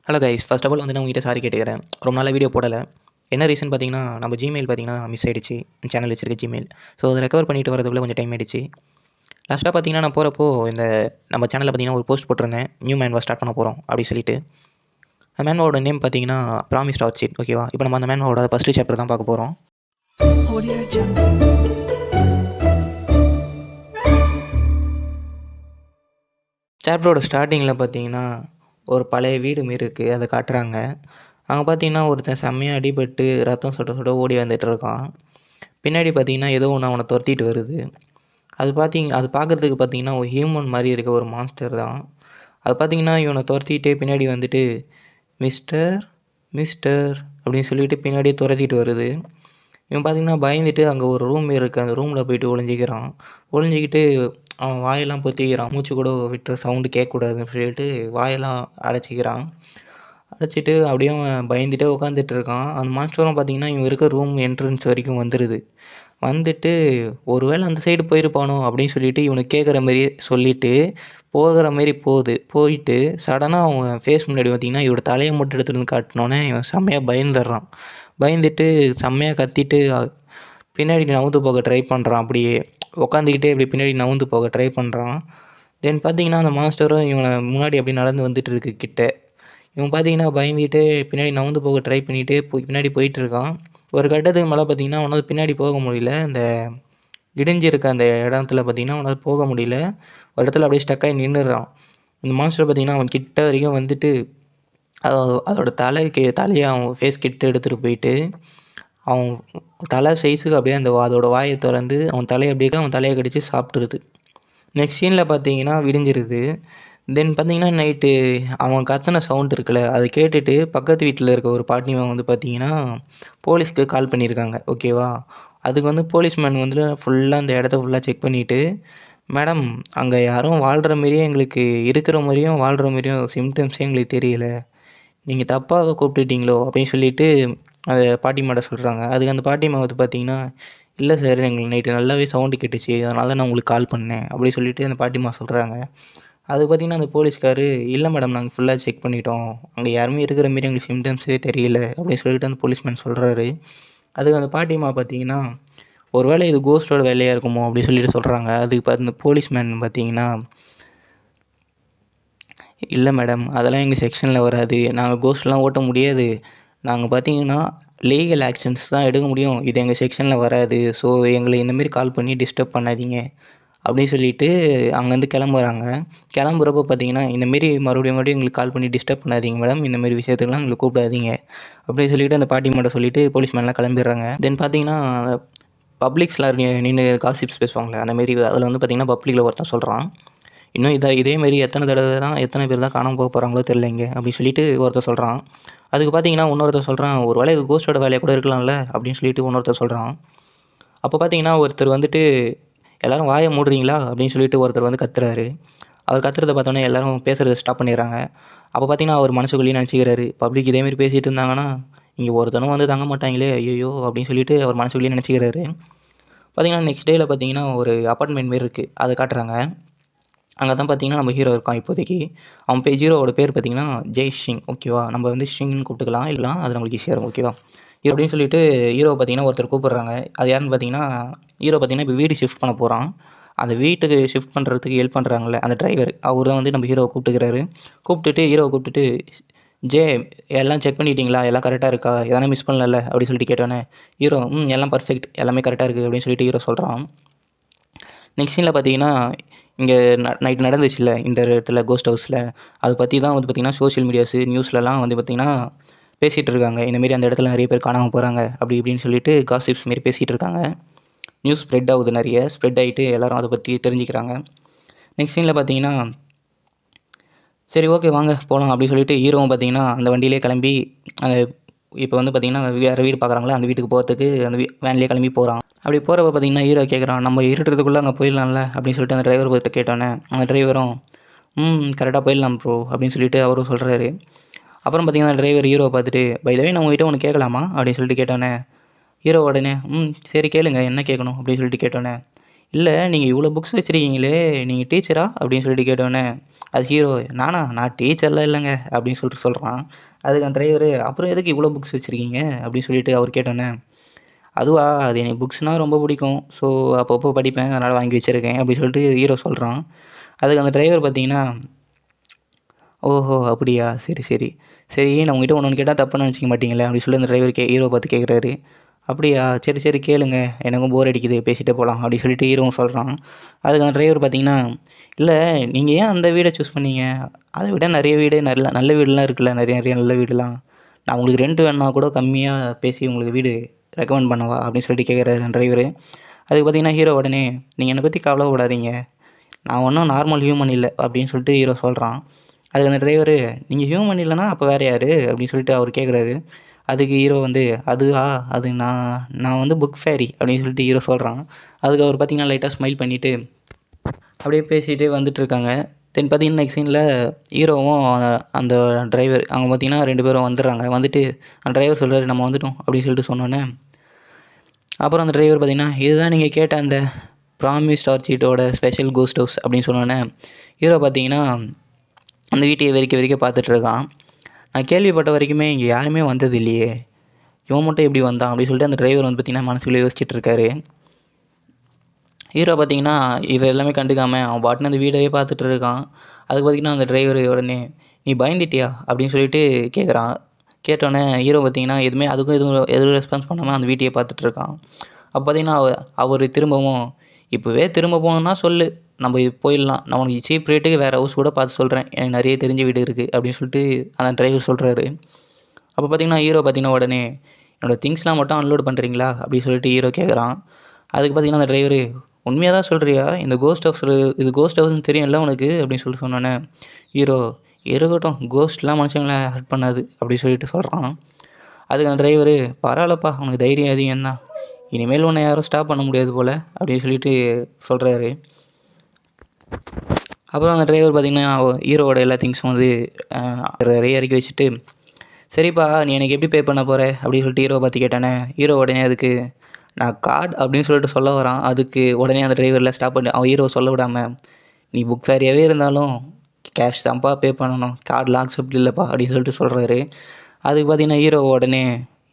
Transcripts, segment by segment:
Hello guys, first of all வந்து நான் உங்ககிட்ட சாரி கேட்டுக்கிறேன். ரொம்ப நாளாக வீடியோ போடலை. என்ன ரீசன் பார்த்தீங்கன்னா, நம்ம ஜிமெயில் பார்த்தீங்கன்னா மிஸ் ஆயிடுச்சு. சேனல் வச்சிருக்க ஜிமெயில். ஸோ அதை ரெக்கவர் பண்ணிட்டு வரதுக்குள்ளே கொஞ்சம் டைம் ஆயிடுச்சு. லாஸ்ட்டாக பார்த்தீங்கன்னா நான் போகிறப்போ நம்ம சேனலில் பார்த்தீங்கன்னா ஒரு போஸ்ட் போட்டிருந்தேன். நியூ மேன்வா ஸ்டார்ட் பண்ண போகிறோம் அப்படி சொல்லிட்டு. அந்த மேன்வாவோட நேம் பார்த்தீங்கன்னா ப்ராமிஸ் டார்ச்சிப். ஓகேவா? இப்போ நம்ம அந்த மேன்வாவோட ஃபஸ்ட்டு சாப்டர் தான் பார்க்க போகிறோம். சாப்டரோட ஸ்டார்டிங்கில் பார்த்தீங்கன்னா ஒரு பழைய வீடு மாரி இருக்குது, அதை காட்டுறாங்க. அங்கே பார்த்தீங்கன்னா ஒருத்தன் செம்மையாக அடிபட்டு ரத்தம் சொட்ட சொட்ட ஓடி வந்துட்டு இருக்கான். பின்னாடி பார்த்தீங்கன்னா ஏதோ ஒன்று அவனை துரத்திட்டு வருது. அது பார்க்குறதுக்கு பார்த்தீங்கன்னா ஒரு ஹியூமன் மாதிரி இருக்க ஒரு மான்ஸ்டர் தான். அது பார்த்தீங்கன்னா இவனை துரத்திட்டே பின்னாடி வந்துட்டு மிஸ்டர் மிஸ்டர் அப்படின்னு சொல்லிட்டு பின்னாடியே துரத்திட்டு வருது. இவன் பார்த்தீங்கன்னா பயந்துட்டு அங்கே ஒரு ரூம் இருக்குது, அந்த ரூமில் போயிட்டு ஒளிஞ்சிக்கிறான். ஒளிஞ்சிக்கிட்டு அவன் வாயெல்லாம் பொத்திக்கிறான். மூச்சு கூட விட்டுற சவுண்டு கேட்கக்கூடாதுன்னு சொல்லிட்டு வாயெல்லாம் அடைச்சிக்கிறான். அடைச்சிட்டு அப்படியே அவன் பயந்துகிட்டே உட்காந்துட்டு இருக்கான். அந்த மான்ஸ்டரும் பார்த்தீங்கன்னா இவன் இருக்க ரூம் என்ட்ரன்ஸ் வரைக்கும் வந்துடுது. வந்துட்டு ஒரு வேளை அந்த சைடு போயிருப்பானோ அப்படின்னு சொல்லிட்டு இவனுக்கு கேட்குற மாரியே சொல்லிட்டு போகிற மாரி போயிட்டு சடனாக அவன் ஃபேஸ் முன்னாடி பார்த்தீங்கன்னா இவரோட தலையை மட்டும் எடுத்துகிட்டு வந்து காட்டினோன்னே இவன் செம்மையாக பயந்துடுறான். பயந்துட்டு செம்மையாக கத்திட்டு பின்னாடி நவுந்து போக ட்ரை பண்ணுறான். அப்படியே உட்காந்துக்கிட்டே இப்படி பின்னாடி நவுந்து போக ட்ரை பண்ணுறான். தென் பார்த்தீங்கன்னா அந்த மாஸ்டரும் இவனை முன்னாடி அப்படி நடந்து வந்துட்டு இருக்கு கிட்ட. இவன் பார்த்தீங்கன்னா பயந்துகிட்டே பின்னாடி நவுந்து போக ட்ரை பண்ணிகிட்டே பின்னாடி போயிட்டுருக்கான். ஒரு கட்டத்துக்கு மேலே பார்த்தீங்கன்னா அவனால் பின்னாடி போக முடியல. அந்த இடிஞ்சிருக்க அந்த இடத்துல பார்த்தீங்கன்னா அவனால் போக முடியல. ஒரு இடத்துல அப்படியே ஸ்டக்காகி நின்றுறான். இந்த மான்ஸ்டர் பார்த்தீங்கன்னா அவன் கிட்ட வரைக்கும் வந்துட்டு அதோட தலையை அவன் ஃபேஸ் கிட்ட எடுத்துகிட்டு போயிட்டு அவன் தலை சைஸுக்கு அப்படியே அதோட வாயை திறந்து அவன் தலையை அப்படியே அவன் தலையை கடித்து சாப்பிட்ருது. நெக்ஸ்ட் சீனில் பார்த்தீங்கன்னா விடிஞ்சிருது. தென் பார்த்தீங்கன்னா நைட்டு அவன் கத்தின சவுண்ட் இருக்குல்ல, அதை கேட்டுட்டு பக்கத்து வீட்டில் இருக்க ஒரு பாட்டிமா வந்து பார்த்தீங்கன்னா போலீஸ்க்கு கால் பண்ணியிருக்காங்க. ஓகேவா? அதுக்கு வந்து போலீஸ்மேன் வந்து ஃபுல்லாக அந்த இடத்த ஃபுல்லாக செக் பண்ணிவிட்டு, மேடம் அங்கே யாரும் வாழ்கிற மாரியே எங்களுக்கு இருக்கிற மாதிரியும் வாழ்கிற மாரியும் சிம்டம்ஸே எங்களுக்கு தெரியல, நீங்கள் தப்பாக கூப்பிட்டுட்டீங்களோ அப்படின்னு சொல்லிட்டு அதை பாட்டிமாட்ட சொல்கிறாங்க. அதுக்கு அந்த பாட்டிமா வந்து பார்த்தீங்கன்னா, இல்லை சார் எங்களுக்கு நைட்டு நல்லாவே சவுண்டு கேட்டுச்சு, அதனால தான் நான் உங்களுக்கு கால் பண்ணேன் அப்படி சொல்லிட்டு அந்த பாட்டிமா சொல்கிறாங்க. அதுக்கு பார்த்தீங்கன்னா அந்த போலீஸ்காரு, இல்லை மேடம் நாங்கள் ஃபுல்லாக செக் பண்ணிட்டோம், அங்கே யாருமே இருக்கிற மாரி எங்களுக்கு சிம்டம்ஸே தெரியல அப்படின்னு சொல்லிட்டு அந்த போலீஸ்மேன் சொல்கிறாரு. அதுக்கு அந்த பாட்டிமா பார்த்தீங்கன்னா, ஒரு வேளை இது கோஸ்ட்டோட வேலையாக இருக்குமோ அப்படின்னு சொல்லிட்டு சொல்கிறாங்க. அதுக்கு அந்த போலீஸ்மேன் பார்த்தீங்கன்னா, இல்லை மேடம் அதெல்லாம் எங்கள் செக்ஷனில் வராது, நாங்கள் கோஸ்ட்லாம் ஓட்ட முடியாது, நாங்கள் பார்த்தீங்கன்னா லீகல் ஆக்ஷன்ஸ் தான் எடுக்க முடியும், இது எங்கள் செக்ஷனில் வராது, ஸோ எங்களை இந்தமாரி கால் பண்ணி டிஸ்டர்ப் பண்ணாதீங்க அப்படின்னு சொல்லிட்டு அங்கேருந்து கிளம்புறாங்க. கிளம்புறப்போ பார்த்தீங்கன்னா இந்தமாரி மறுபடியும் எங்களுக்கு கால் பண்ணி டிஸ்டர்ப் பண்ணாதீங்க மேடம், இந்தமாரி விஷயத்துக்குலாம் எங்களை கூப்பிடாதீங்க அப்படின்னு சொல்லிட்டு அந்த பாட்டிமாட்ட சொல்லிவிட்டு போலீஸ்மேன்லாம் கிளம்பிடுறாங்க. தென் பார்த்தீங்கன்னா பப்ளிக்ஸ்லாம் நின்று காசிப்ஸ் பேசுவாங்களே அந்தமாரி அதில் வந்து பார்த்தீங்கன்னா பப்ளிக்கில் ஒருத்தன் சொல்கிறான், இன்னும் இதேமாரி எத்தனை பேர் தான் காணாமல் போக போகிறாங்களோ தெரியலைங்க அப்படின்னு சொல்லிட்டு ஒருத்தர் சொல்கிறான். அதுக்கு பார்த்தீங்கன்னா இன்னொருத்தர் சொல்கிறான், ஒரு வேளை இது கோஸ்ட்டோட வேலையாக கூட இருக்கலாம்ல அப்படின்னு சொல்லிட்டு இன்னொருத்தர் சொல்கிறான். அப்போ பார்த்தீங்கன்னா ஒருத்தர் வந்துட்டு, எல்லோரும் வாயை மூடுறீங்களா அப்படின்னு சொல்லிட்டு ஒருத்தர் வந்து கத்துறாரு. அவர் கத்துறத பார்த்தோன்னே எல்லோரும் பேசுகிறத ஸ்டாப் பண்ணிடுறாங்க. அப்போ பார்த்தீங்கன்னா அவர் மனசுக்குள்ளேயே நினச்சிக்கிறாரு, பப்ளிக் இதேமாரி பேசிகிட்டு இருந்தாங்கன்னா இங்கே ஒருத்தனும் வந்து தங்க மாட்டாங்களே ஐயோ அப்படின்னு சொல்லிட்டு அவர் மனசுக்குள்ளேயே நினச்சிக்கிறாரு. பார்த்தீங்கன்னா நெக்ஸ்ட் டேயில் பார்த்தீங்கன்னா ஒரு அப்பார்ட்மெண்ட் மாரி இருக்குது, அதை காட்டுறாங்க. அங்கே தான் பார்த்தீங்கன்னா நம்ம ஹீரோ இருக்கான் இப்போதைக்கு. அவன் ஹீரோவோட பேர் பார்த்தீங்கன்னா ஜெய் சிங். ஓகேவா? நம்ம வந்து ஷிங்னு கூப்பிட்டுக்கலாம், இல்லைனா அது நம்மளுக்கு ஈஸியாக இருக்கும். ஓகேவா? அப்படின்னு சொல்லிட்டு ஹீரோவை பார்த்தீங்கன்னா ஒருத்தர் கூப்பிட்றாங்க. அது யாருன்னு பார்த்தீங்கன்னா ஹீரோ பார்த்தீங்கன்னா இப்போ வீடு ஷிஃப்ட் பண்ண போகிறான். அந்த வீட்டுக்கு ஷிஃப்ட் பண்ணுறதுக்கு ஹெல்ப் பண்ணுறாங்கல்ல அந்த டிரைவர், அவர் தான் வந்து நம்ம ஹீரோவை கூப்பிட்டுக்கிறாரு. ஹீரோவை கூப்பிட்டுட்டு, ஜே எல்லாம் செக் பண்ணிட்டீங்களா, எல்லாம் கரெக்டாக இருக்கா, எதனா மிஸ் பண்ணல அப்படின்னு சொல்லிட்டு கேட்டோன்னே ஹீரோ எல்லாம் பர்ஃபெக்ட், எல்லாமே கரெக்டாக இருக்குது அப்படின்னு சொல்லிட்டு ஹீரோ சொல்கிறான். நெக்ஸ்ட் சீனில் பார்த்தீங்கன்னா இங்கே நைட்டு நடந்துச்சுல்ல இந்த இடத்துல கோஸ்ட் ஹவுஸில், அதை பற்றி தான் வந்து பார்த்திங்கன்னா சோஷியல் மீடியாஸு நியூஸ்லலாம் வந்து பார்த்திங்கன்னா பேசிகிட்டு இருக்காங்க. இந்தமாரி அந்த இடத்துல நிறைய பேர் காணாமல் போகிறாங்க அப்படி இப்படின்னு சொல்லிட்டு காசிப்ஸ் மாரி பேசிகிட்டு இருக்காங்க. நியூஸ் ஸ்ப்ரெட் ஆகுது, நிறைய ஸ்ப்ரெட் ஆகிட்டு எல்லோரும் அதை பற்றி தெரிஞ்சுக்கிறாங்க. நெக்ஸ்ட் சீனில் பார்த்தீங்கன்னா, சரி ஓகே வாங்க போகலாம் அப்படின்னு சொல்லிட்டு ஹீரோவும் பார்த்தீங்கன்னா அந்த வண்டியிலே கிளம்பி அந்த இப்போ வந்து பார்த்திங்கன்னா வேறு வீடு பார்க்குறாங்களா அந்த வீட்டுக்கு போகிறதுக்கு அந்த வேன்லேயே கிளம்பி போகிறான். அப்படி போகிறப்ப பார்த்தீங்கன்னா ஹீரோ கேட்குறான், நம்ம இருட்டுறதுக்குள்ளே அங்கே போயிடலாம்ல அப்படின்னு சொல்லிட்டு அந்த டிரைவர் பார்த்து கேட்டோன்னே அந்த டிரைவரும் கரெக்டாக போயிடலாம் ப்ரோ அப்படின்னு சொல்லிட்டு அவரும் சொல்கிறாரு. அப்புறம் பார்த்தீங்கன்னா டிரைவர் ஹீரோவை பார்த்துட்டு, பை த வே நான் உங்ககிட்ட ஒன்று கேட்கலாமா அப்படின்னு சொல்லிட்டு கேட்டோன்னே ஹீரோ உடனே சரி கேளுங்க என்ன கேட்கணும் அப்படின்னு சொல்லிட்டு கேட்டோன்னே, இல்லை நீங்கள் இவ்வளோ புக்ஸ் வச்சுருக்கீங்களே, நீங்கள் டீச்சரா அப்படின்னு சொல்லிட்டு கேட்டோன்னே, அது ஹீரோ நானா நான் டீச்சர்லாம் இல்லைங்க அப்படின்னு சொல்லிட்டு சொல்கிறான். அதுக்கு அந்த டிரைவரு அப்புறம் எதுக்கு இவ்வளோ புக்ஸ் வச்சுருக்கீங்க அப்படின்னு சொல்லிட்டு அவர் கேட்டோன்னே, அதுவா அது எனக்கு புக்ஸ்னால் ரொம்ப பிடிக்கும். ஸோ அப்பப்போ படிப்பேன் அதனால் வாங்கி வச்சுருக்கேன் அப்படின்னு சொல்லிட்டு ஹீரோ சொல்கிறான். அதுக்கு அந்த டிரைவர் பார்த்தீங்கன்னா, ஓஹோ! அப்படியா? சரி, சரி. சரி நான் உங்ககிட்ட ஒண்ணு கேட்டா தப்பா நெனச்சுக்க மாட்டீங்கல்ல? அப்படின்னு சொல்லி அந்த டிரைவர் ஹீரோவ பார்த்து கேட்குறாரு. அப்படியா? சரி, சரி கேளுங்க. எனக்கும் போர் அடிக்குது பேசிட்டே போலாம் அப்படின்னு சொல்லிட்டு ஹீரோவும் சொல்றான். அதுக்கு அந்த டிரைவர் பார்த்தீங்கன்னா, இல்ல நீங்க ஏன் அந்த வீட சூஸ் பண்ணீங்க? அத விட நெறைய வீடு நல்ல நல்ல வீடுலாம் இருக்குல்ல. நெறைய நெறைய நல்ல வீடுலாம். நான் உங்களுக்கு ரெண்ட் வேணுனா கூட கம்மியா பேசி உங்களுக்கு வீடு ரெக்கமெண்ட் பண்ணவா? அப்படின்னு சொல்லிட்டு கேட்குறாரு அந்த டிரைவரு. அதுக்கு பார்த்தீங்கன்னா ஹீரோ உடனே, நீங்க என்ன பத்தி கவலைப்படாதீங்க. நான் ஒன்றும் நார்மல் ஹியூமன் இல்லை அப்படின்னு சொல்லிட்டு ஹீரோ சொல்கிறான். அதுக்கு அந்த டிரைவரு நீங்கள் ஹியூமன் இல்லைனா அப்போ வேறு யார் அப்படின்னு சொல்லிட்டு அவர் கேட்குறாரு. அதுக்கு ஹீரோ வந்து அதுவா அது நான் நான் வந்து புக் ஃபேரி அப்படின்னு சொல்லிட்டு ஹீரோ சொல்கிறான். அதுக்கு அவர் பார்த்தீங்கன்னா லைட்டாக ஸ்மைல் பண்ணிவிட்டு அப்படியே பேசிகிட்டே வந்துட்டுருக்காங்க. தென் பார்த்தீங்கன்னா நெக்ஸ்ட் சீனில் ஹீரோவும் அந்த டிரைவர் அவங்க பார்த்தீங்கன்னா 2 பேரும் வந்துடுறாங்க. வந்துட்டு அந்த டிரைவர் சொல்கிறாரு நம்ம வந்துட்டோம் அப்படின்னு சொல்லிட்டு சொன்னோன்னே, அப்புறம் அந்த டிரைவர் பார்த்தீங்கன்னா இதுதான் நீங்கள் கேட்ட அந்த ப்ராமிஸ் ஆர்ச்சிட்டோட ஸ்பெஷல் கோஸ்ட் ஹவுஸ் அப்படின்னு சொன்னோன்னே, ஹீரோ பார்த்தீங்கன்னா அந்த வீட்டையே வெறிக்க வெறிக்க பார்த்துட்ருக்கான். நான் கேள்விப்பட்ட வரைக்குமே இங்கே யாருமே வந்தது இல்லையே, இவன் மட்டும் எப்படி வந்தான் அப்படின்னு சொல்லிட்டு அந்த டிரைவர் வந்து பார்த்தீங்கன்னா மனசுக்குள்ளே யோசிச்சுட்டு இருக்காரு. ஹீரோ பார்த்தீங்கன்னா இது எல்லாமே கண்டுக்காம அவன் பாட்டுன்னு அந்த வீடையே பார்த்துட்டு இருக்கான். அதுக்கு பார்த்தீங்கன்னா அந்த டிரைவர் உடனே நீ பயந்துட்டியா அப்படின்னு சொல்லிட்டு கேட்குறான். கேட்டோன்னே ஹீரோ பார்த்தீங்கன்னா அதுக்கும் எதுவும் ரெஸ்பான்ஸ் பண்ணாமல் அந்த வீட்டையே பார்த்துட்டு இருக்கான். அப்போ பார்த்தீங்கன்னா அவர் திரும்பவும் இப்போவே திரும்ப போகணுன்னா சொல்லு நம்ம போயிடலாம். நான் உனக்கு சீப் ரேட்டுக்கு வேறு ஹவுஸ் கூட பார்த்து சொல்கிறேன். எனக்கு நிறைய தெரிஞ்ச வீடு இருக்குது அப்படின்னு சொல்லிட்டு அந்த டிரைவர் சொல்கிறாரு. அப்போ பார்த்தீங்கன்னா ஹீரோ பார்த்தீங்கன்னா உடனே என்னோடய திங்ஸ்லாம் மட்டும் அன்லோட் பண்ணுறீங்களா அப்படின்னு சொல்லிட்டு ஹீரோ கேட்குறான். அதுக்கு பார்த்தீங்கன்னா அந்த டிரைவரு உண்மையாக தான் சொல்கிறியா? இந்த கோஸ்ட் ஹவுஸ் இது கோஸ்ட் ஹவுஸ்னு தெரியும்ல உனக்கு அப்படின்னு சொல்லிட்டு சொன்னோன்னே, ஹீரோ இருக்கட்டும் கோஸ்ட்லாம் மனுஷங்கள ஹர்ட் பண்ணாது அப்படி சொல்லிட்டு சொல்கிறான். அதுக்கு அந்த டிரைவரு பரவாயில்லப்பா உனக்கு தைரியம் அதிகம் தான். இனிமேல் உன்னை யாரும் ஸ்டாப் பண்ண முடியாது போல் அப்படின்னு சொல்லிட்டு சொல்கிறாரு. அப்புறம் அந்த டிரைவர் பார்த்தீங்கன்னா ஹீரோவோட எல்லா திங்ஸும் வந்து இறக்கி வச்சுட்டு, சரிப்பா நீ எனக்கு எப்படி பே பண்ண போகிற அப்படின்னு சொல்லிட்டு ஹீரோவை பார்த்து கேட்டானே, ஹீரோ உடனே அதுக்கு நான் கார்டு அப்படின்னு சொல்லிட்டு சொல்ல வரான். அதுக்கு உடனே அந்த டிரைவரில் ஸ்டாப் பண்ணி அவன் ஹீரோ சொல்ல விடாமல், நீ புக் ஃபேரியாகவே இருந்தாலும் கேஷ் தான்ப்பா பே பண்ணணும், கார்டெலாம் அக்செப்ட் இல்லைப்பா அப்படின்னு சொல்லிட்டு சொல்கிறாரு. அதுக்கு பார்த்தீங்கன்னா ஹீரோ உடனே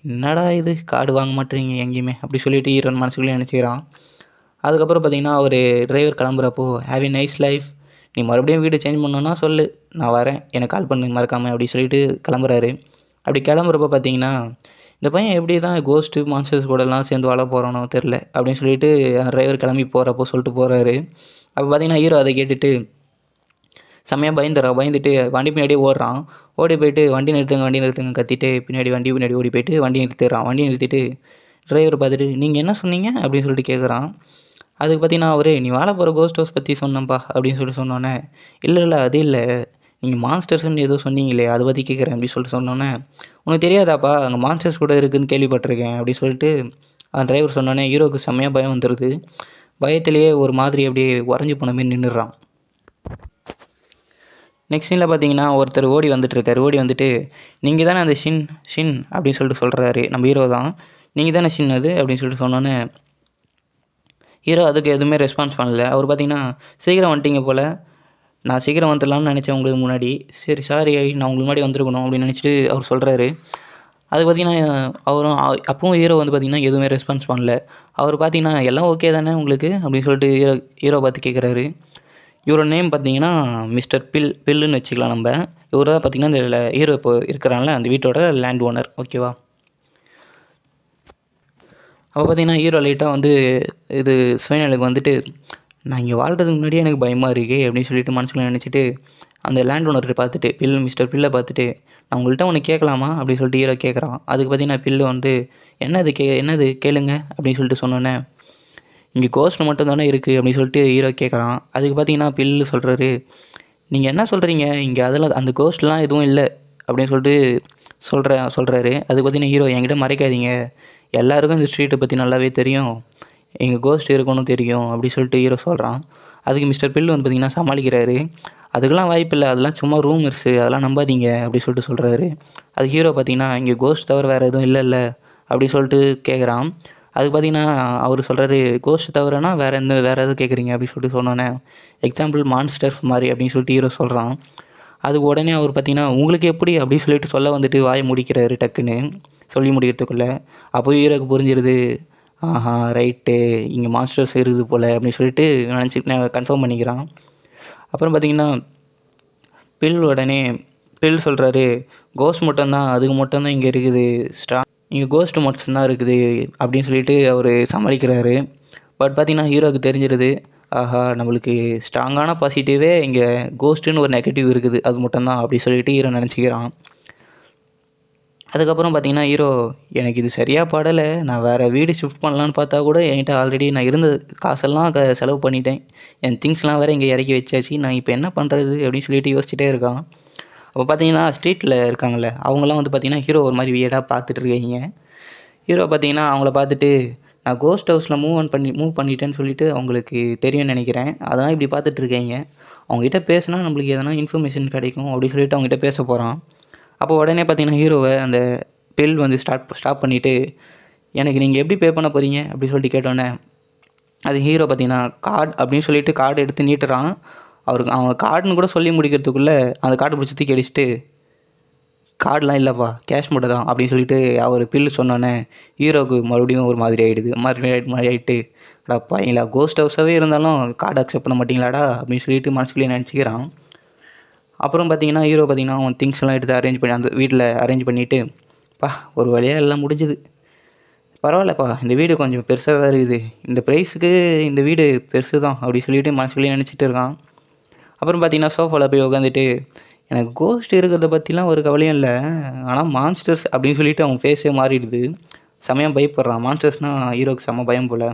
என்னடா இது கார்டு வாங்க மாட்டேறீங்க எங்கேயுமே அப்படி சொல்லிட்டு ஹீரோன் மனசுக்குள்ளே நினச்சிக்கிறான். அதுக்கப்புறம் பார்த்தீங்கன்னா ஒரு டிரைவர் கிளம்புறப்போ ஹேவ் எ நைஸ் லைஃப், நீ மறுபடியும் வீடு சேஞ்ச் பண்ணணுன்னா சொல்லு நான் வரேன் எனக்கு கால் பண்ணு மறக்காமல் அப்படி சொல்லிட்டு கிளம்புறாரு. அப்படி கிளம்புறப்போ பார்த்தீங்கன்னா இந்த பையன் எப்படி தான் கோஸ்ட்டு மான்ஸ்டர்ஸ் கூடலாம் சேர்ந்து வாழ போகிறானோ தெரில அப்படின்னு சொல்லிட்டு அந்த டிரைவர் கிளம்பி போகிறப்போ சொல்லிட்டு போகிறாரு. அப்போ பார்த்தீங்கன்னா ஹீரோ அதை கேட்டுட்டு செம்மையாக பயந்துட்டு வண்டி பின்னாடியே ஓடுறான். ஓடி போயிட்டு வண்டி நிறுத்துங்க கத்திட்டு வண்டி பின்னாடி ஓடி போயிட்டு வண்டி நிறுத்திடுறான். வண்டி நிறுத்திட்டு டிரைவரை பார்த்துட்டு நீங்கள் என்ன சொன்னீங்க அப்படின்னு சொல்லிட்டு கேட்குறான். அதுக்கு பார்த்தீங்கன்னா அவரு நீ வாழ போகிற கோஸ்ட் ஹவுஸ் பற்றி சொன்னேன்ப்பா அப்படின்னு சொல்லிட்டு சொன்னோன்னே, இல்லை அது இல்லை நீங்கள் மான்ஸ்டர்ஸ்ன்னு ஏதோ சொன்னீங்களே அதை பற்றி கேட்குறேன் அப்படின்னு சொல்லிட்டு சொன்னோன்னே, உனக்கு தெரியாதாப்பா அங்கே மான்ஸ்டர்ஸ் கூட இருக்குதுன்னு கேள்விப்பட்டிருக்கேன் அப்படின்னு சொல்லிட்டு அந்த டிரைவர் சொன்னோன்னே ஹீரோவுக்கு செம்மையாக பயம் வந்துடுது. பயத்திலேயே ஒரு மாதிரி அப்படியே உறைஞ்சி போன மாரி நின்றுடுறான். நெக்ஸ்ட் சீனில் பார்த்தீங்கன்னா ஒருத்தர் ஓடி வந்துட்டுருக்காரு. ஓடி வந்துட்டு நீங்கள் தானே அந்த ஷின் அப்படின்னு சொல்லிட்டு சொல்கிறாரு. நம்ம ஹீரோ தான். நீங்கள் தானே ஷின் அது அப்படின்னு சொல்லிட்டு சொன்னோன்னே, ஹீரோ அதுக்கு எதுவுமே ரெஸ்பான்ஸ் பண்ணல. அவர் பார்த்தீங்கன்னா சீக்கிரம் வந்துட்டீங்க போல், நான் சீக்கிரம் வந்துடலான்னு நினச்சேன் உங்களுக்கு முன்னாடி. சரி சாரி நான் உங்களுக்கு முன்னாடி வந்திருக்கணும் அப்படின்னு நினச்சிட்டு அவர் சொல்கிறாரு. அது பார்த்தீங்கன்னா அவரும் அப்பவும் ஹீரோ வந்து பார்த்தீங்கன்னா எதுவுமே ரெஸ்பான்ஸ் பண்ணல. அவர் பார்த்தீங்கன்னா எல்லாம் ஓகே தானே உங்களுக்கு அப்படின்னு சொல்லிட்டு ஹீரோ பார்த்து கேட்குறாரு. இவரோட நேம் பார்த்தீங்கன்னா மிஸ்டர் பில்லுன்னு வச்சுக்கலாம் நம்ம. இவர் தான் பார்த்தீங்கன்னா இந்த ஹீரோ இப்போ இருக்கிறான்ல அந்த வீட்டோட லேண்ட் ஓனர் ஓகேவா. அப்போ பார்த்தீங்கன்னா ஹீரோ லைட்டாக வந்து இது சுயநலுக்கு வந்துட்டு நான் இங்கே வாழ்கிறதுக்கு முன்னாடியே எனக்கு பயமாக இருக்கே அப்படின்னு சொல்லிட்டு மனசுக்குள்ள நினச்சிட்டு அந்த லேண்ட் ஓனரை பார்த்துட்டு மிஸ்டர் பில்லை பார்த்துட்டு நான் உங்கள்கிட்ட ஒன்று கேட்கலாமா அப்படின்னு சொல்லிட்டு ஹீரோ கேட்குறான். அதுக்கு பார்த்தீங்கன்னா பில்லு வந்து என்னது கேளுங்க அப்படின்னு சொல்லிட்டு சொன்னோன்னே, இங்கே கோஸ்ட் மட்டும் தானே இருக்குது அப்படின்னு சொல்லிட்டு ஹீரோ கேட்குறான். அதுக்கு பார்த்தீங்கன்னா பில்லு சொல்கிறாரு, நீங்கள் என்ன சொல்கிறீங்க இங்கே அதெல்லாம் அந்த கோஸ்ட்லாம் எதுவும் இல்லை அப்படின்னு சொல்லிட்டு சொல்கிறாரு. அதுக்கு பார்த்தீங்கன்னா ஹீரோ என்கிட்ட மறைக்காதீங்க, எல்லாருக்கும் இந்த ஸ்ட்ரீட்டை பற்றி நல்லாவே தெரியும், எங்கள் கோஸ்ட் இருக்குன்னு தெரியும் அப்படி சொல்லிட்டு ஹீரோ சொல்கிறான். அதுக்கு மிஸ்டர் பில்லு வந்து பார்த்திங்கன்னா சமாளிக்கிறாரு. அதுக்கெல்லாம் வாய்ப்பில்லை, அதெல்லாம் சும்மா ரூமர்ஸு, அதெல்லாம் நம்பாதீங்க அப்படி சொல்லிட்டு சொல்கிறாரு. அது ஹீரோ பார்த்திங்கன்னா இங்கே கோஸ்ட் தவிர வேறு எதுவும் இல்லைல்ல அப்படி சொல்லிட்டு கேட்குறான். அதுக்கு பார்த்தீங்கன்னா அவர் சொல்கிறாரு, கோஸ்ட் தவிரனா வேறு எதாவது கேட்குறீங்க அப்படின்னு சொல்லிட்டு சொன்னோன்னே, எக்ஸாம்பிள் மான்ஸ்டர்ஸ் மாதிரி அப்படின்னு சொல்லிட்டு ஹீரோ சொல்கிறான். அதுக்கு உடனே அவர் பார்த்தீங்கன்னா, உங்களுக்கு எப்படி அப்படின்னு சொல்லிட்டு சொல்ல வந்துட்டு வாயை முடிக்கிறாரு டக்குன்னு சொல்லி முடிக்கிறதுக்குள்ளே. அப்போ ஹீரோக்கு புரிஞ்சிருது, ஆஹா ரைட்டு இங்கே மான்ஸ்டர்ஸ் இருக்குது போல் அப்படின்னு சொல்லிட்டு நினச்சி கன்ஃபார்ம் பண்ணிக்கிறான். அப்புறம் பார்த்தீங்கன்னா உடனே சொல்கிறாரு, கோஸ்ட் மட்டும்தான், அதுக்கு மட்டும்தான் இங்கே இருக்குது இங்கே கோஸ்ட் மட்டும்தான் இருக்குது அப்படின்னு சொல்லிட்டு அவர் சமாளிக்கிறாரு. பட் பார்த்தீங்கன்னா ஹீரோவுக்கு தெரிஞ்சிருது, ஆஹா நம்மளுக்கு ஸ்ட்ராங்கான பாசிட்டிவே இங்கே கோஸ்ட்டுன்னு ஒரு நெகட்டிவ் இருக்குது, அது மட்டும்தான் அப்படி சொல்லிட்டு ஹீரோ நினச்சிக்கிறான். அதுக்கப்புறம் பார்த்தீங்கன்னா ஹீரோ, எனக்கு இது சரியாக படலை, நான் வேறு வீடு ஷிஃப்ட் பண்ணலான்னு பார்த்தா கூட என்கிட்ட ஆல்ரெடி நான் இருந்த காசெல்லாம் செலவு பண்ணிட்டேன், என் திங்ஸ்லாம் வேறு இங்கே இறக்கி வச்சாச்சு, நான் இப்போ என்ன பண்ணுறது அப்படின்னு சொல்லிட்டு யோசிச்சுட்டே இருக்கான். அப்போ பார்த்தீங்கன்னா ஸ்ட்ரீட்டில் இருக்காங்கள்ல அவங்களாம் வந்து பார்த்தீங்கன்னா ஹீரோ ஒரு மாதிரி வியர்டாக பார்த்துட்டு இருக்காங்க. ஹீரோ பார்த்தீங்கன்னா அவங்கள பார்த்துட்டு, நான் கோஸ்ட் ஹவுஸில் மூவ் பண்ணிட்டேன்னு சொல்லிட்டு அவங்களுக்கு தெரியும்னு நினைக்கிறேன், அதெல்லாம் இப்படி பார்த்துட்டு இருக்காங்க, அவங்ககிட்ட பேசினா நம்மளுக்கு எதனா இன்ஃபர்மேஷன் கிடைக்கும் அப்படின்னு சொல்லிட்டு அவங்ககிட்ட பேச போகிறான். அப்போ உடனே பார்த்தீங்கன்னா ஹீரோவை அந்த வந்து ஸ்டாப் பண்ணிவிட்டு, எனக்கு நீங்கள் எப்படி பே பண்ண போகிறீங்க அப்படின்னு சொல்லிட்டு கேட்டோன்னே, அது ஹீரோ பார்த்தீங்கன்னா கார்டு அப்படின்னு சொல்லிட்டு கார்டு எடுத்து நீட்டுறான். அவங்க கார்டுன்னு கூட சொல்லி முடிக்கிறதுக்குள்ளே அந்த கார்டு பிடிச்சி தூக்கி அடிச்சுட்டு, கார்டெலாம் இல்லைப்பா கேஷ் மட்டும் தான் அப்படின்னு சொல்லிட்டு அவர் சொன்னோன்னே ஹீரோவுக்கு மறுபடியும் ஒரு மாதிரி ஆகிடுது. மாதிரி ஆகிட்டு, அடாப்பா இல்லை கோஸ்ட் ஹவுஸாகவே இருந்தாலும் கார்டு அக்செப்ட் பண்ண மாட்டிங்களாடா அப்படின்னு சொல்லிட்டு மனசுக்குள்ளேயே நினச்சிக்கிறான். அப்புறம் பார்த்தீங்கன்னா ஹீரோ பார்த்தீங்கன்னா அவன் திங்ஸ்லாம் எடுத்து அரேஞ்ச் பண்ணி அந்த வீட்டில் அரேஞ்ச் பண்ணிவிட்டு, ஒரு வழியாக எல்லாம் முடிஞ்சுது, பரவாயில்லப்பா இந்த வீடு கொஞ்சம் பெருசாக தான் இருக்குது, இந்த ப்ரைஸுக்கு இந்த வீடு பெருசு தான் அப்படி சொல்லிட்டு மனசுக்குள்ளேயே நினச்சிட்டு இருக்கான். அப்புறம் பார்த்தீங்கன்னா சோஃபாவில் போய் உட்காந்துட்டு, எனக்கு கோஸ்ட் இருக்கிறத பற்றிலாம் ஒரு கவலையும் இல்லை, ஆனால் மான்ஸ்டர்ஸ் அப்படின்னு சொல்லிட்டு அவன் ஃபேஸே மாறிடுது, செமையாக பயப்படுறான். மான்ஸ்டர்ஸ்னால் ஹீரோக்கு செம்ம பயம் போல்.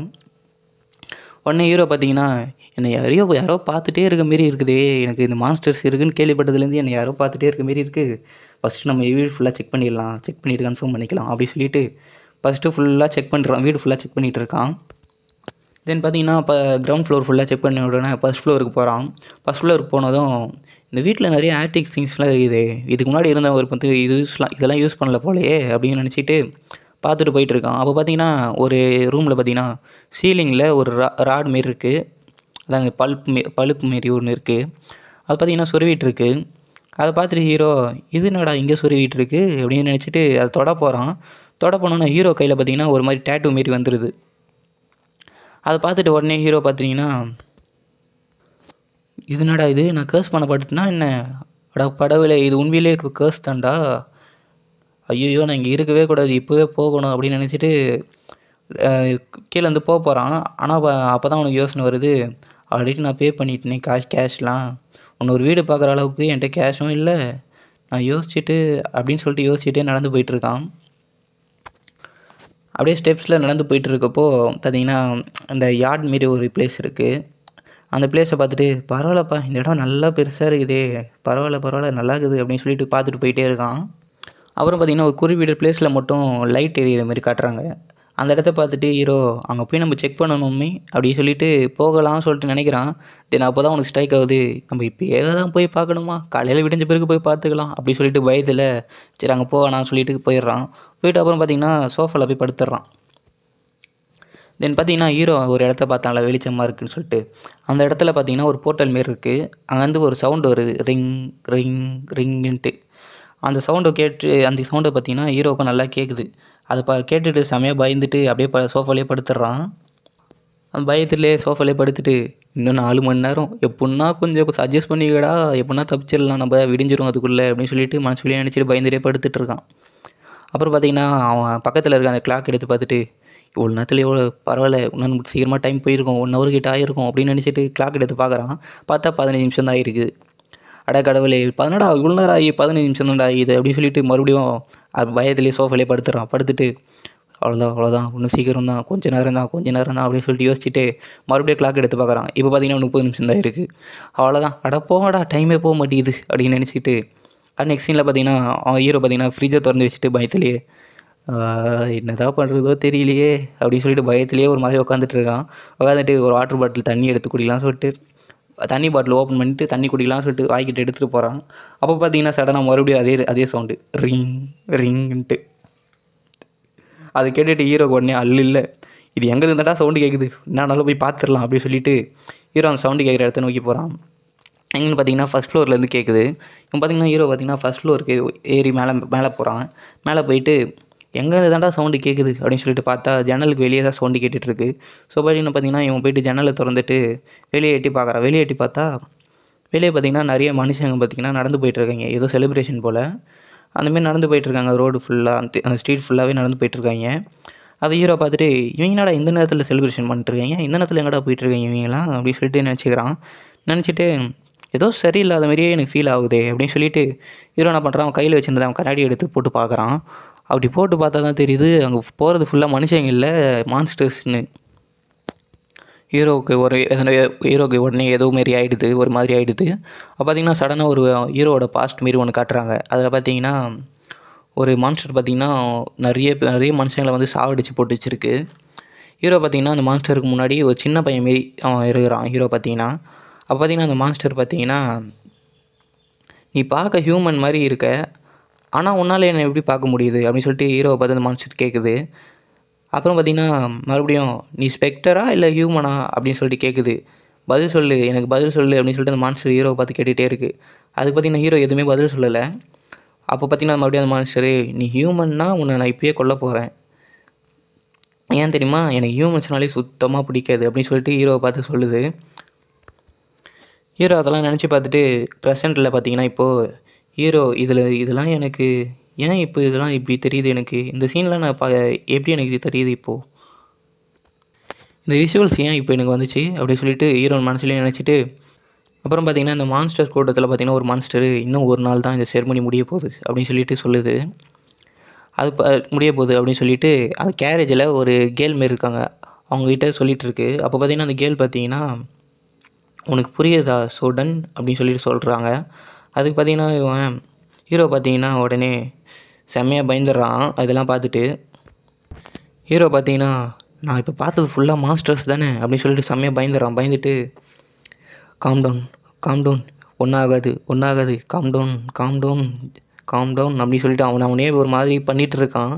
உடனே ஹீரோ பார்த்தீங்கன்னா, என்னை யாரோ பார்த்துட்டே இருக்க மாரி இருக்குதே, எனக்கு இந்த மான்ஸ்டர்ஸ் இருக்குதுன்னு கேள்விப்பட்டதுலேருந்து என்னை யாரோ பார்த்துட்டே இருக்க மாரி இருக்குது, ஃபஸ்ட்டு நம்ம வீடு ஃபுல்லாக செக் பண்ணிடலாம், செக் பண்ணிவிட்டு கன்ஃபார்ம் பண்ணிக்கலாம் அப்படி சொல்லிட்டு ஃபஸ்ட்டு ஃபுல்லாக செக் பண்ணுறான், வீடு ஃபுல்லாக செக் பண்ணிகிட்டு இருக்கான். தென் பார்த்தீங்கன்னா இப்போ கிரவுண்ட் ஃப்ளோர் ஃபுல்லாக செக் பண்ணி உடனே ஃபஸ்ட் ஃப்ளோருக்கு போகிறான். ஃபஸ்ட் ஃப்ளோருக்கு போனதும், இந்த வீட்டில் நிறைய ஆன்டிக் திங்ஸ்லாம் இருக்குது, இதுக்கு முன்னாடி இருந்தவருக்கு வந்து இதெல்லாம் யூஸ் பண்ணல போலையே அப்படின்னு நினச்சிட்டு பார்த்துட்டு போயிட்டுருக்கான். அப்போ பார்த்தீங்கன்னா ஒரு ரூமில் பார்த்தீங்கன்னா சீலிங்கில் ஒரு ராட் மாரி இருக்குது, அதாங்க பழுப்பு மாரி ஒன்று இருக்குது, அது பார்த்தீங்கன்னா சொருவிட்டுருக்கு. அதை பார்த்துட்டு ஹீரோ, இது என்னடா இங்கே சொருவிட்டுருக்கு அப்படின்னு நினச்சிட்டு அதை தொட போகிறான். தொட போனோன்னா ஹீரோ கையில் பார்த்தீங்கன்னா ஒரு மாதிரி டேட்டூ மாரி வந்துடுது. அதை பார்த்துட்டு உடனே ஹீரோ பார்த்தீங்கன்னா, இது என்னடா இது, நான் கேர்ஸ் பண்ணப்பட்டுனா என்ன, அடா படவில்லை இது உண்மையிலே கேர்ஸ் தான்டா, ஐயோ நான் இங்கே இருக்கவே கூடாது, இப்போவே போகணும் அப்படின்னு நினச்சிட்டு கீழே வந்து போகிறான். ஆனால் அப்போ தான் அவனுக்கு யோசனை வருது, ஆல்ரெடி நான் பே பண்ணிட்டேனே கேஷ்லாம், இன்னொரு வீடு பார்க்குற அளவுக்கு என்கிட்ட கேஷும் இல்லை, நான் யோசிச்சுட்டு அப்படின்னு சொல்லிட்டு யோசிச்சுட்டே நடந்து போயிட்டுருக்கான். அப்படியே ஸ்டெப்ஸில் நடந்து போயிட்டுருக்கப்போ பார்த்தீங்கன்னா அந்த யார்ட் மாரி ஒரு பிளேஸ் இருக்குது. அந்த பிளேஸை பார்த்துட்டு, பரவாயில்லப்பா இந்த இடம் நல்லா பெருசாக இருக்குதே, பரவாயில்ல நல்லா இருக்குது அப்படின்னு சொல்லிட்டு பார்த்துட்டு போயிட்டே இருக்கான். அப்புறம் பார்த்தீங்கன்னா ஒரு குறிப்பிட்ட பிளேஸில் மட்டும் லைட் எரியிற மாரி காட்டுறாங்க. அந்த இடத்த பார்த்துட்டு ஹீரோ, அங்கே போய் நம்ம செக் பண்ணணுமே அப்படின்னு சொல்லிட்டு போகலாம்னு சொல்லிட்டு நினைக்கிறான். தென் அப்போ தான் அவனுக்கு ஸ்ட்ரைக் ஆகுது, நம்ம இப்போயே தான் போய் பார்க்கணுமா, காலையில் விடிஞ்ச பிறகு போய் பார்த்துக்கலாம் அப்படி சொல்லிட்டு பயத்தில் சரி அங்கே போகலான்னு சொல்லிட்டு போயிடுறான். போயிட்டு அப்புறம் பார்த்தீங்கன்னா சோஃபாவில் போய் படுத்துடுறான். தென் பார்த்தீங்கன்னா ஹீரோ ஒரு இடத்த பார்த்தாங்களா வெளிச்சமாக இருக்குதுன்னு சொல்லிட்டு, அந்த இடத்துல பார்த்தீங்கன்னா ஒரு போர்ட்டல் மாரி இருக்குது, அங்கேருந்து ஒரு சவுண்டு வருது, ரிங் ரிங் ரிங்குன்ட்டு. அந்த சவுண்டை பார்த்தீங்கன்னா ஹீரோவுக்கும் நல்லா கேட்குது. அதை கேட்டுட்டு செமையாக பயந்துட்டு அப்படியே சோஃபாலேயே படுத்துடுறான். அந்த பயத்துலேயே சோஃபாலேயே படுத்துட்டு, இன்னும் 4 மணி நேரம் எப்புடின்னா கொஞ்சம் அட்ஜஸ்ட் பண்ணிக்கடா, எப்புடின்னா தப்பிச்சிடலாம் நம்ம, விடிஞ்சிரும் அதுக்குள்ளே அப்படின்னு சொல்லிட்டு மனசுக்குள்ளேயே நினச்சிட்டு பயந்துட்டே படுத்துட்டு இருக்கான். அப்புறம் பார்த்தீங்கன்னா அவன் பக்கத்தில் இருக்க அந்த கிளாக் எடுத்து பார்த்துட்டு, இவ்வளோ நேரத்தில் எவ்வளோ பரவாயில்ல, இன்னும் சீக்கிரமாக டைம் போயிருக்கும், 1 ஹவர் கிட்ட ஆகிருக்கும் அப்படின்னு நினச்சிட்டு கிளாக் எடுத்து பார்க்குறான். பார்த்தா 15 நிமிஷம் தான் ஆகிருக்குது. அட கடவுளே, இவ்வளோ நேரம் ஆகி 15 நிமிஷம் தான்டா ஆகிது அப்படின்னு சொல்லிட்டு மறுபடியும் பயத்துலேயே சோஃபாலேயே படுத்துறான். படுத்துட்டு அவ்வளோதான் இன்னும் சீக்கிரம் தான், கொஞ்சம் நேரம் தான் அப்படின்னு சொல்லிட்டு யோசிச்சுட்டு மறுபடியும் கிளாக் எடுத்து பார்க்குறான். இப்போ பார்த்தீங்கன்னா 30 நிமிஷம் தான் இருக்குது. அவ்வளோதான், அட போங்கடா டைமே போக மாட்டேங்குது அப்படின்னு நினச்சிட்டு நெக்ஸ்ட் சீனில் பார்த்தீங்கன்னா ஹீரோ பார்த்தீங்கன்னா ஃப்ரிட்ஜை திறந்து வச்சுட்டு பயத்துலேயே, என்னதான் பண்ணுறதோ தெரியலையே அப்படின்னு சொல்லிட்டு பயத்துலேயே ஒரு மாதிரி உட்காந்துட்டு ஒரு வாட்டர் பாட்டில் தண்ணி எடுத்து குடிக்கலாம்னு சொல்லிட்டு தண்ணி பாட்டில் ஓப்பன் பண்ணிட்டு தண்ணி குடிக்கலாம்னு சொல்லிட்டு வாய்க்கிட்டு எடுத்துகிட்டு போகிறான். அப்போ பார்த்தீங்கன்னா சடனாக மறுபடியும் அதே சவுண்டு ரிங் ரிங்குன்ட்டு. அது கேட்டுட்டு ஹீரோக்கு உடனே இல்லை இது எங்கே இருந்தாடா சவுண்டு கேட்குது, என்னானாலும் போய் பார்த்துடலாம் அப்படின்னு சொல்லிட்டு ஹீரோ அந்த சவுண்டு கேட்குற இடத்த நோக்கி போகிறான். எங்கேன்னு பார்த்தீங்கன்னா ஃபஸ்ட் ஃப்ளோர்லேருந்து கேட்குது. இப்போ பார்த்தீங்கன்னா ஹீரோ பார்த்தீங்கன்னா ஃபஸ்ட் ஃப்ளோருக்கு ஏறி மேலே போகிறான். மேலே போயிட்டு எங்கே தான்டா சவுண்டு கேட்குது அப்படின்னு சொல்லிட்டு பார்த்தா ஜன்னலுக்கு வெளியே தான் சவுண்டு கேட்டுட்ருக்கு. ஸோ பார்த்தீங்கன்னா இவன் போயிட்டு ஜன்னலை திறந்துட்டு வெளியே எட்டி பார்க்குறான். வெளியே எட்டி பார்த்தா வெளியே பார்த்தீங்கன்னா நிறைய மனுஷங்க பார்த்தீங்கன்னா நடந்து போயிட்டுருக்காங்க. ஏதோ செலிப்ரேஷன் போல் அந்தமாரி நடந்து போயிட்டுருக்காங்க. ரோடு ஃபுல்லாக அந்த ஸ்ட்ரீட் ஃபுல்லாகவே நடந்து போயிட்டுருக்காங்க. அது ஹீரோ பார்த்துட்டு இவங்க என்னடா இந்த நேரத்தில் செலிப்ரேஷன் பண்ணிட்டுருக்காங்க, இந்த நேரத்தில் எங்கடா போயிட்டுருக்காங்க இவங்கலாம் அப்படின்னு சொல்லிட்டு நினச்சிக்கிறான். நினச்சிட்டு ஏதோ சரியில்லாத மாதிரியே எனக்கு ஃபீல் ஆகுதே அப்படின்னு சொல்லிட்டு ஹீரோ என்ன பண்ணுறான், அவன் கையில் வச்சுருந்த அவன் கண்ணாடி எடுத்து போட்டு பார்க்குறான். அப்படி போட்டு பார்த்தா தான் தெரியுது அங்கே போகிறது ஃபுல்லாக மனுஷங்க இல்லை, மான்ஸ்டர்ஸ்னு. ஹீரோவுக்கு உடனே ஏதோ மாரி ஆகிடுது, ஒரு மாதிரி ஆகிடுது. அப்போ பார்த்தீங்கன்னா சடனாக ஒரு ஹீரோவோட பாஸ்ட் மாரி ஒன்று காட்டுறாங்க. அதில் பார்த்தீங்கன்னா ஒரு மான்ஸ்டர் பார்த்தீங்கன்னா நிறைய மனுஷங்களை வந்து சாவடிச்சு போட்டு வச்சுருக்கு. ஹீரோ பார்த்தீங்கன்னா அந்த மான்ஸ்டருக்கு முன்னாடி ஒரு சின்ன பையன் மாரி அவன் இருக்கிறான் ஹீரோ பார்த்தீங்கன்னா. அப்போ பார்த்தீங்கன்னா அந்த மான்ஸ்டர் பார்த்தீங்கன்னா, நீ பார்க்க ஹியூமன் மாதிரி இருக்க, ஆனால் உன்னால் என்னை எப்படி பார்க்க முடியுது அப்படின்னு சொல்லிட்டு ஹீரோவை பார்த்து அந்த மான்ஸ்டர் கேட்குது. அப்புறம் பார்த்தீங்கன்னா மறுபடியும் நீ ஸ்பெக்டரா இல்லை ஹியூமனா அப்படின்னு சொல்லிட்டு கேட்குது. பதில் சொல்லு, எனக்கு பதில் சொல்லு அப்படின்னு சொல்லிட்டு அந்த மான்ஸ்டர் ஹீரோவை பார்த்து கேட்டுகிட்டே இருக்குது. அதுக்கு பார்த்தீங்கன்னா ஹீரோ எதுவுமே பதில் சொல்லலை. அப்போ பார்த்தீங்கன்னா மறுபடியும் அந்த மான்ஸ்டரு, நீ ஹியூமன்னா உன்னை நான் இப்போயே கொல்ல போகிறேன், ஏன் தெரியுமா, எனக்கு ஹியூமன்ஸ்னாலே சுத்தமாக பிடிக்காது அப்படின்னு சொல்லிட்டு ஹீரோவை பார்த்து சொல்லுது. ஹீரோ அதெல்லாம் நினச்சி பார்த்துட்டு ப்ரெசென்ட்டில் பார்த்தீங்கன்னா இப்போது ஹீரோ இதெல்லாம் எனக்கு ஏன் இப்போ இதெல்லாம் இப்படி தெரியுது, எனக்கு இந்த சீன்லாம் நான் எப்படி எனக்கு இது தெரியுது இப்போது, இந்த விஷுவல்ஸ் ஏன் இப்போ எனக்கு வந்துச்சு அப்படின்னு சொல்லிட்டு ஹீரோ மனசுலேயே நினச்சிட்டு அப்புறம் பார்த்தீங்கன்னா இந்த மான்ஸ்டர் கூட்டத்தில் பார்த்தீங்கன்னா ஒரு மான்ஸ்டரு இன்னும் ஒரு நாள் தான் இந்த செர்மனி முடிய போகுது அப்படின்னு சொல்லிட்டு சொல்லுது. அது முடிய போகுது அப்படின்னு சொல்லிட்டு அந்த கேரேஜில் ஒரு கேர்ள் மாரி இருக்காங்க, அவங்ககிட்ட சொல்லிகிட்ருக்கு. அப்போ பார்த்தீங்கன்னா அந்த கேர்ள் பார்த்தீங்கன்னா, உனக்கு புரியுதா சோடன் அப்படின்னு சொல்லிட்டு சொல்கிறாங்க. அதுக்கு பார்த்தீங்கன்னா இவன் ஹீரோ பார்த்தீங்கன்னா உடனே செம்மையாக பயந்துடுறான். அதெல்லாம் பார்த்துட்டு ஹீரோ பார்த்தீங்கன்னா, நான் இப்போ பார்த்தது ஃபுல்லாக மான்ஸ்டர்ஸ் தானே அப்படின்னு சொல்லிட்டு செம்மையாக பயந்துடுறான். பயந்துட்டு காம் டவுன் ஒன்றாகாது காம் டவுன் அப்படின்னு சொல்லிட்டு அவனே ஒரு மாதிரி பண்ணிகிட்ருக்கான்.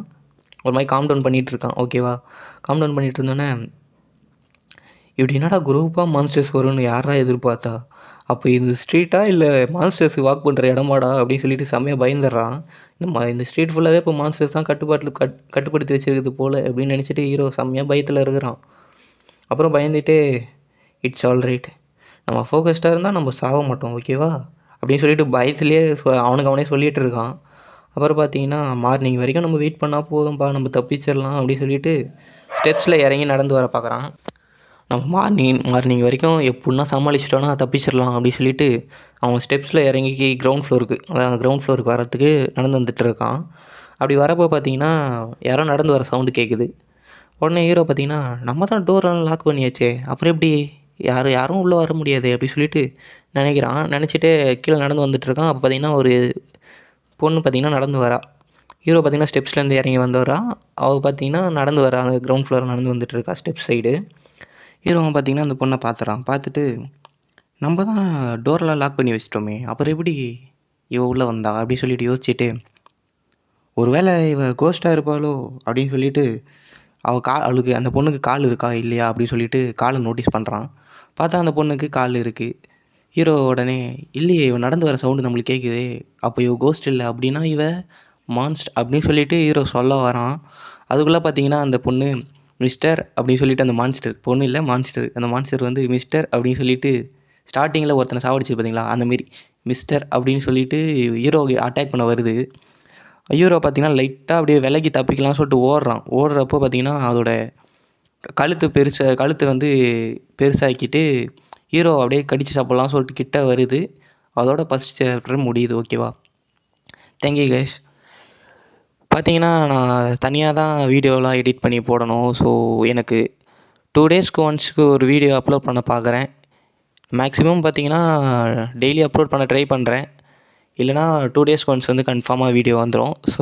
ஒரு மாதிரி காம் டவுன் பண்ணிகிட்ருக்கான். ஓகேவா, காம் டவுன் பண்ணிகிட்டு இருந்தோன்னே இப்படி என்னடா குரூப்பாக மான்ஸ்டர்ஸ் வரும்னு யாரா எதிர்பார்த்தா, அப்போ இது ஸ்ட்ரீட்டா இல்லை மான்ஸ்டர்ஸ் வாக் பண்ணுற இடமாடா அப்படின்னு சொல்லிட்டு செம்மையாக பயந்துடுறான். இந்த ஸ்ட்ரீட் ஃபுல்லாகவே இப்போ மான்ஸ்டர்ஸ் தான் கட்டுப்படுத்தி வச்சுருக்குது போல் அப்படின்னு நினச்சிட்டு ஹீரோ செம்மையாக பயத்தில் இருக்கிறான். அப்புறம் பயந்துட்டு இட்ஸ் ஆல் ரைட், நம்ம ஃபோக்கஸ்டாக இருந்தால் நம்ம சாக மாட்டோம் ஓகேவா அப்படின்னு சொல்லிட்டு பயத்துலேயே அவனே சொல்லிகிட்டு இருக்கான். அப்புறம் பார்த்தீங்கன்னா மார்னிங் வரைக்கும் நம்ம வெயிட் பண்ணால் போதும்பா, நம்ம தப்பிச்சிடலாம் அப்படின்னு சொல்லிட்டு ஸ்டெப்ஸில் இறங்கி நடந்து வர பார்க்குறான். நம்ம மார்னிங் வரைக்கும் எப்படின்னா சமாளிச்சிட்டோன்னா தப்பிச்சிடலாம் அப்படின்னு சொல்லிட்டு அவன் ஸ்டெப்ஸில் இறங்கி கிரவுண்ட் ஃப்ளோருக்கு வரத்துக்கு நடந்து வந்துட்டுருக்கான். அப்படி வரப்போ பார்த்தீங்கன்னா யாரோ நடந்து வர சவுண்டு கேட்குது. உடனே ஹீரோ பார்த்தீங்கன்னா, நம்ம தான் டோரெல்லாம் லாக் பண்ணியாச்சே, அப்புறம் எப்படி யாரும் உள்ளே வர முடியாது அப்படி சொல்லிட்டு நினைக்கிறான். நினச்சிட்டு கீழே நடந்து வந்துட்டுருக்கான். அப்போ பார்த்தீங்கன்னா ஒரு பொண்ணு பார்த்தீங்கன்னா நடந்து வரா. ஹீரோ பார்த்தீங்கன்னா ஸ்டெப்ஸ்லேருந்து இறங்கி வந்தவரா. அவள் பார்த்தீங்கன்னா நடந்து வரா, அந்த கிரவுண்ட் ஃப்ளோர் நடந்து வந்துட்டுருக்கா ஸ்டெப் சைடு. ஹீரோவை பார்த்தீங்கன்னா அந்த பொண்ணை பார்த்துறான். பார்த்துட்டு நம்ம தான் டோரெலாம் லாக் பண்ணி வச்சிட்டோமே, அப்புறம் எப்படி இவ உள்ளே வந்தா அப்படின்னு சொல்லிட்டு யோசிச்சுட்டு, ஒரு வேளை இவ கோஸ்ட்டாக இருப்பாளோ அப்படின்னு சொல்லிட்டு அவளுக்கு அந்த பொண்ணுக்கு கால் இருக்கா இல்லையா அப்படின்னு சொல்லிட்டு காலை நோட்டீஸ் பண்ணுறான். பார்த்தா அந்த பொண்ணுக்கு கால் இருக்குது. ஹீரோ உடனே இல்லையே, இவன் நடந்து வர சவுண்டு நம்மளுக்கு கேட்குதே, அப்போ இவ கோஸ்ட் இல்லை அப்படின்னா இவ மான்ஸ்டர் அப்படின்னு சொல்லிட்டு ஹீரோ சொல்ல வரான். அதுக்குள்ளே பார்த்தீங்கன்னா அந்த பொண்ணு மிஸ்டர் அப்படின்னு சொல்லிட்டு அந்த மான்ஸ்டர், பொண்ணு இல்லை மான்ஸ்டர், அந்த மான்ஸ்டர் வந்து மிஸ்டர் அப்படின்னு சொல்லிட்டு ஸ்டார்டிங்கில் ஒருத்தனை சாவடிச்சு பார்த்தீங்களா, அந்தமாரி மிஸ்டர் அப்படின்னு சொல்லிட்டு ஹீரோ அட்டாக் பண்ண வருது. ஹீரோ பார்த்தீங்கன்னா லைட்டாக அப்படியே விலகி தப்பிக்கலாம்னு சொல்லிட்டு ஓடுறப்போ பார்த்தீங்கன்னா அதோட கழுத்து வந்து பெருசாக்கிட்டு ஹீரோ அப்படியே கடிச்சு சாப்பிட்லாம்னு சொல்லிட்டு கிட்ட வருது. அதோட ஃபஸ்ட் சாப்டர் முடியுது. ஓகேவா, தேங்க்யூ கைஸ். பார்த்தீங்கன்னா நான் தனியாக தான் வீடியோலாம் எடிட் பண்ணி போடணும். ஸோ எனக்கு 2 டேஸ்க்கு ஒன்ஸ்க்கு ஒரு வீடியோ அப்லோட் பண்ண பார்க்குறேன். மேக்ஸிமம் பார்த்தீங்கன்னா டெய்லி அப்லோட் பண்ண ட்ரை பண்ணுறேன். இல்லைனா 2 டேஸ்க்கு ஒன்ஸ் வந்து கன்ஃபார்மாக வீடியோ வந்துடும். ஸோ